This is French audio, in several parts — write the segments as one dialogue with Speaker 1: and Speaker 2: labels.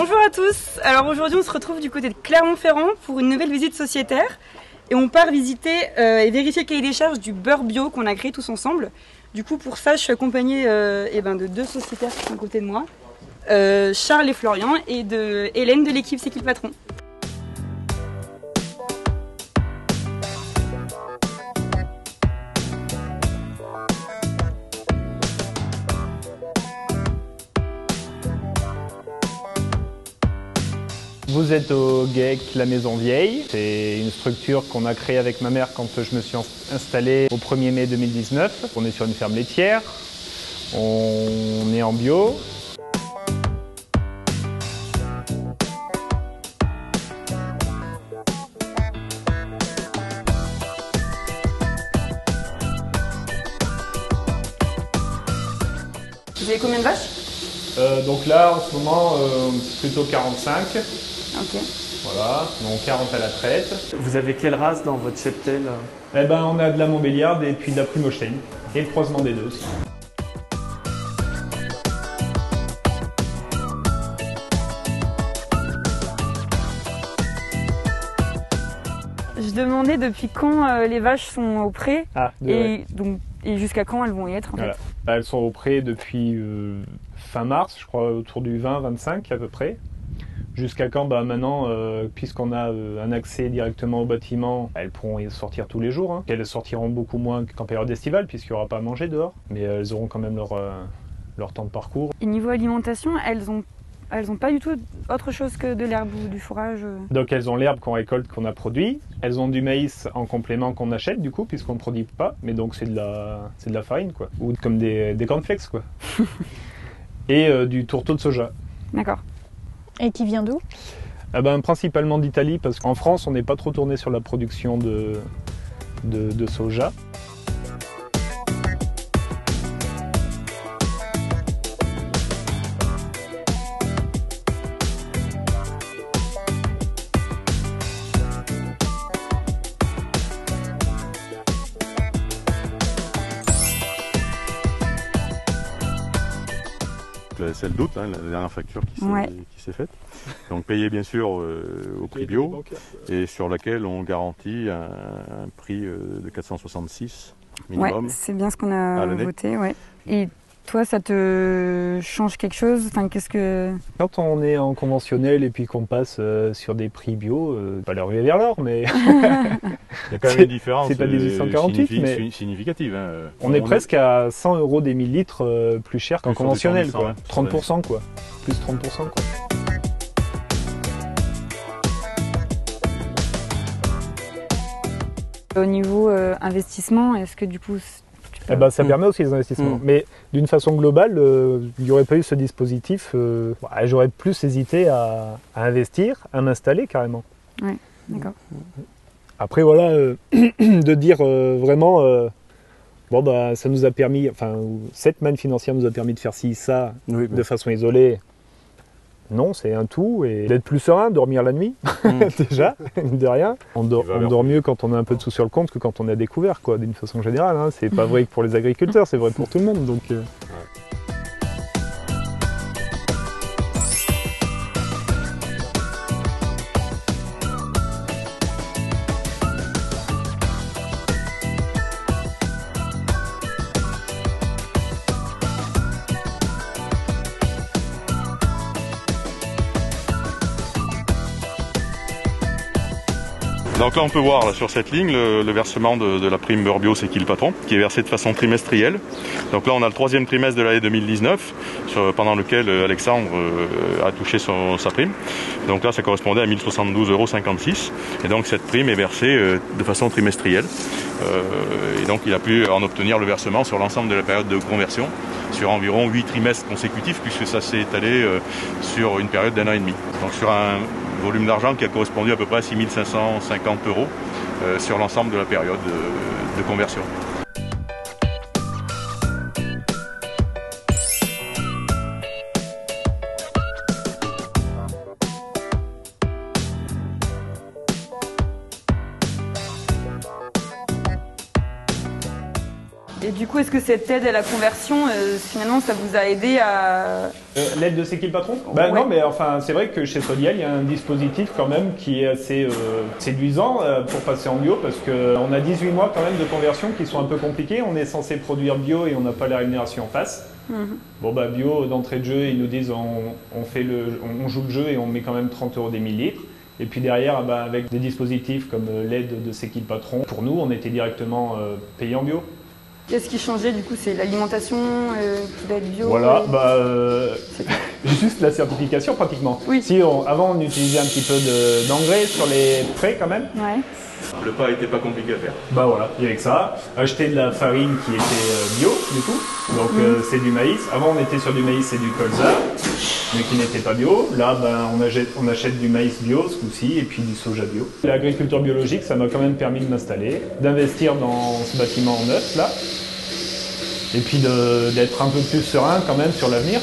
Speaker 1: Bonjour à tous. Alors aujourd'hui on se retrouve du côté de Clermont-Ferrand pour une nouvelle visite sociétaire et on part visiter et vérifier le cahier des charges du beurre bio qu'on a créé tous ensemble. Du coup pour ça je suis accompagnée de deux sociétaires qui sont à côté de moi, Charles et Florian, et de Hélène de l'équipe C'est qui le patron.
Speaker 2: Vous êtes au GEC La Maison Vieille. C'est une structure qu'on a créée avec ma mère quand je me suis installé au 1er mai 2019. On est sur une ferme laitière, on est en bio.
Speaker 1: Vous avez combien de vaches?
Speaker 2: Donc là, en ce moment, plutôt 45.
Speaker 1: Ok.
Speaker 2: Voilà, donc 40 à la traite.
Speaker 3: Vous avez quelle race dans votre cheptel?
Speaker 2: Eh ben, on a de la Montbéliarde et puis de la Plumholstein. Et le croisement des deux aussi.
Speaker 1: Je demandais depuis quand les vaches sont au pré
Speaker 2: et
Speaker 1: jusqu'à quand elles vont y être en fait.
Speaker 2: Elles sont au pré depuis fin mars, je crois autour du 20-25 à peu près. Jusqu'à quand? Maintenant, puisqu'on a un accès directement au bâtiment, elles pourront y sortir tous les jours. Elles sortiront beaucoup moins qu'en période estivale puisqu'il n'y aura pas à manger dehors. Mais elles auront quand même leur temps de parcours.
Speaker 1: Et niveau alimentation, elles ont pas du tout autre chose que de l'herbe ou du fourrage?
Speaker 2: Donc elles ont l'herbe qu'on récolte, qu'on a produit. Elles ont du maïs en complément qu'on achète du coup, puisqu'on ne produit pas. Mais donc c'est de la farine quoi. Ou comme des cornflakes quoi. Et du tourteau de soja.
Speaker 1: D'accord.
Speaker 4: Et qui vient d'où?
Speaker 2: Principalement d'Italie, parce qu'en France on n'est pas trop tourné sur la production de soja.
Speaker 5: C'est le doute, la dernière facture qui s'est faite. Donc payé bien sûr au prix bio et sur laquelle on garantit un prix de 466 minimum.
Speaker 1: Ouais, c'est bien ce qu'on a voté. Ouais. Et toi, ça te change quelque chose?
Speaker 2: Quand on est en conventionnel et puis qu'on passe sur des prix bio, pas la ruée vers l'or, mais
Speaker 5: il y a quand même une différence.
Speaker 2: C'est pas 1848, mais
Speaker 5: significative.
Speaker 2: On est presque à 100 € des millilitres plus cher qu'en conventionnel, quoi. 30% quoi. Plus 30% quoi.
Speaker 1: Au niveau investissement, est-ce que du coup
Speaker 2: ça permet aussi les investissements. Mais d'une façon globale, il n'y aurait pas eu ce dispositif. J'aurais plus hésité à investir, à m'installer carrément.
Speaker 1: Oui, d'accord.
Speaker 2: Après, voilà, de dire vraiment, ça nous a permis, cette manne financière nous a permis de faire ci, ça, de façon isolée. Non, c'est un tout, et d'être plus serein, dormir la nuit, déjà, de rien. On dort mieux quand on a un peu de sous sur le compte que quand on a découvert, quoi, d'une façon générale. C'est pas vrai que pour les agriculteurs, c'est vrai pour tout le monde. Donc,
Speaker 5: Donc là on peut voir là, sur cette ligne le versement de la prime beurre bio C'est qui le patron, qui est versé de façon trimestrielle. Donc là on a le 3e trimestre de l'année 2019 pendant lequel Alexandre a touché sa prime. Donc là ça correspondait à 1072,56 €, et donc cette prime est versée de façon trimestrielle. Et donc il a pu en obtenir le versement sur l'ensemble de la période de conversion, sur environ 8 trimestres consécutifs, puisque ça s'est étalé sur une période d'1 an et demi. Donc sur un volume d'argent qui a correspondu à peu près à 6 550 € sur l'ensemble de la période de conversion.
Speaker 1: Et du coup, est-ce que cette aide à la conversion, finalement, ça vous a aidé à...
Speaker 2: L'aide de C'est qui le patron? Bah, ouais. Non, mais enfin, c'est vrai que chez Sodial, il y a un dispositif quand même qui est assez séduisant pour passer en bio, parce qu'on a 18 mois quand même de conversion qui sont un peu compliqués. On est censé produire bio et on n'a pas la rémunération en face. Bon, bah, bio, d'entrée de jeu, ils nous disent on joue le jeu et on met quand même 30 € des millilitres. Et puis derrière, bah, avec des dispositifs comme l'aide de C'est qui le patron, pour nous, on était directement payé en bio.
Speaker 1: Qu'est-ce qui changeait du coup? C'est l'alimentation qui doit être bio?
Speaker 2: Voilà, juste la certification pratiquement.
Speaker 1: Oui.
Speaker 2: Si avant on utilisait un petit peu d'engrais sur les prés quand même.
Speaker 1: Ouais.
Speaker 5: Le pas n'était pas compliqué à faire.
Speaker 2: Bah voilà, il y avait que ça. Acheter de la farine qui était bio du coup. Donc c'est du maïs. Avant on était sur du maïs et du colza, mais qui n'était pas bio. Là on achète du maïs bio ce coup-ci et puis du soja bio. L'agriculture biologique, ça m'a quand même permis de m'installer, d'investir dans ce bâtiment neuf là. Et puis d'être un peu plus serein quand même sur l'avenir.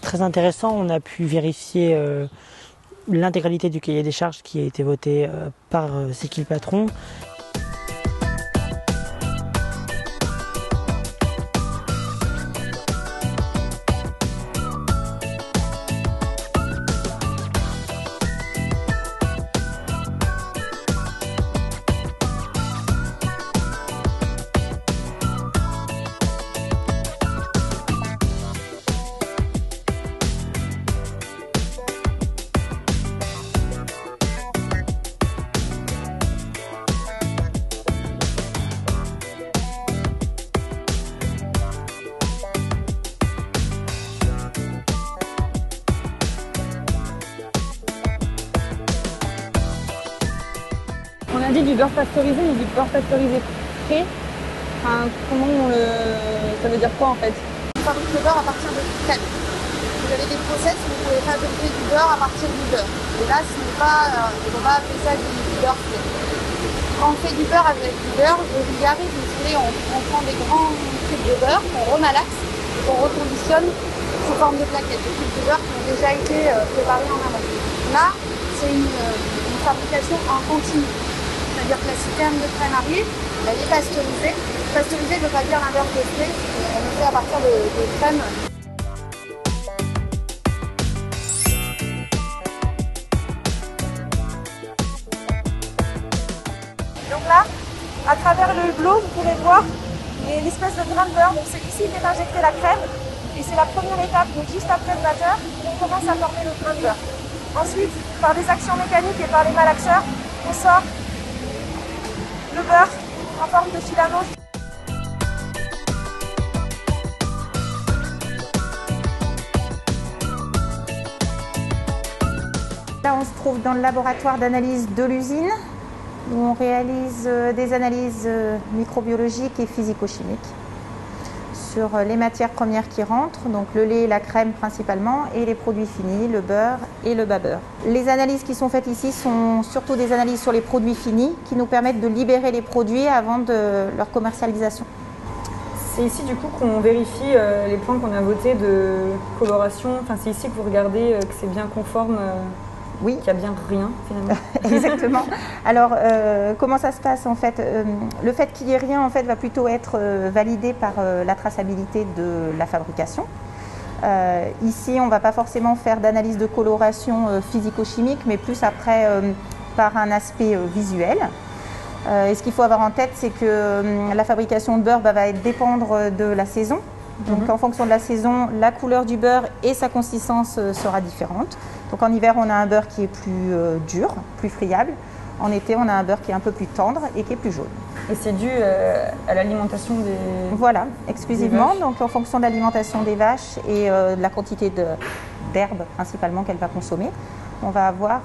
Speaker 6: Très intéressant, on a pu vérifier l'intégralité du cahier des charges qui a été voté par C'est qui le patron.
Speaker 1: On a dit du beurre pasteurisé, mais du beurre pasteurisé frais. Enfin, ça veut dire quoi en fait?
Speaker 7: On fabrique le beurre à partir de crème. Vous avez des process où vous pouvez fabriquer du beurre à partir du beurre. Et là, on ne va pas appeler ça du beurre frais. Quand on fait du beurre avec du beurre, je vulgarise, vous savez, on prend des grands cubes de beurre, on remalaxe, on reconditionne sous forme de plaquettes, des cubes de beurre qui ont déjà été préparés en amont. Là, c'est une fabrication en continu. C'est-à-dire que la citerne de crème arrive, elle est pasteurisée. Pasteurisée ne veut pas dire un beurre qui est frais, on le fait à partir de crème. Donc là, à travers le hublot, vous pourrez voir l'espèce de grain de beurre. Donc c'est ici qu'est injectée la crème. Et c'est la première étape, donc juste après le batteur, on commence à former le grain de beurre. Ensuite, par des actions mécaniques et par les malaxeurs, on sort le beurre en forme de filament.
Speaker 4: Là, on se trouve dans le laboratoire d'analyse de l'usine où on réalise des analyses microbiologiques et physico-chimiques sur les matières premières qui rentrent, donc le lait, la crème principalement, et les produits finis, le beurre et le bas beurre. Les analyses qui sont faites ici sont surtout des analyses sur les produits finis qui nous permettent de libérer les produits avant de leur commercialisation.
Speaker 1: C'est ici du coup qu'on vérifie les points qu'on a votés de coloration. Enfin, c'est ici que vous regardez que c'est bien conforme. Oui. Qu'il n'y a bien rien finalement.
Speaker 4: Exactement. Alors comment ça se passe en fait? Le fait qu'il n'y ait rien en fait va plutôt être validé par la traçabilité de la fabrication. Ici on ne va pas forcément faire d'analyse de coloration physico-chimique, mais plus après par un aspect visuel. Et ce qu'il faut avoir en tête, c'est que la fabrication de beurre va dépendre de la saison. Donc en fonction de la saison, la couleur du beurre et sa consistance sera différente. Donc en hiver, on a un beurre qui est plus dur, plus friable. En été, on a un beurre qui est un peu plus tendre et qui est plus jaune.
Speaker 1: Et c'est dû à l'alimentation des...
Speaker 4: Voilà, exclusivement. Donc en fonction de l'alimentation des vaches et de la quantité d'herbe principalement qu'elle va consommer, on va avoir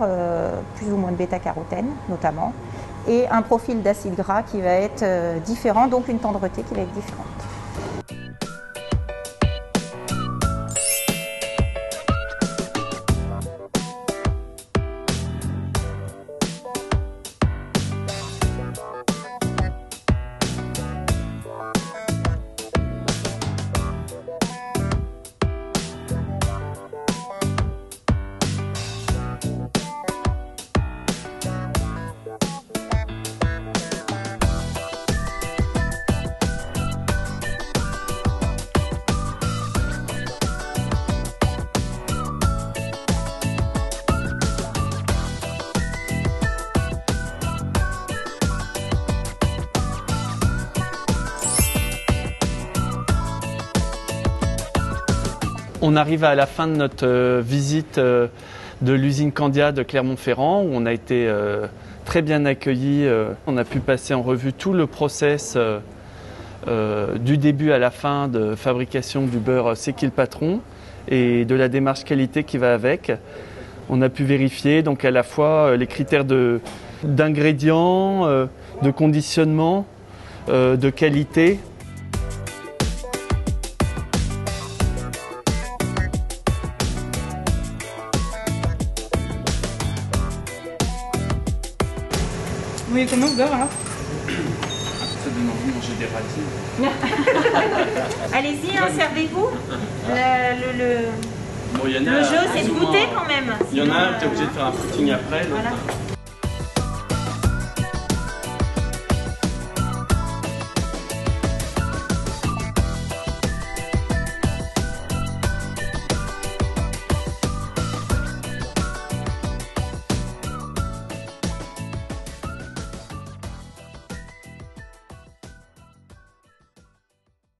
Speaker 4: plus ou moins de bêta-carotène notamment et un profil d'acide gras qui va être différent, donc une tendreté qui va être différente.
Speaker 3: On arrive à la fin de notre visite de l'usine Candia de Clermont-Ferrand où on a été très bien accueillis. On a pu passer en revue tout le process du début à la fin de fabrication du beurre C'est qui le patron et de la démarche qualité qui va avec. On a pu vérifier donc à la fois les critères d'ingrédients, de conditionnement, de qualité.
Speaker 1: Vous voulez comment le beurre alors?
Speaker 3: Ça donne envie de manger des radis.
Speaker 8: Allez-y, hein, servez-vous. Le
Speaker 3: Bon,
Speaker 8: jeu, c'est de goûter quand même.
Speaker 3: Il y en a un, tu es obligé de faire un footing après.
Speaker 8: Voilà.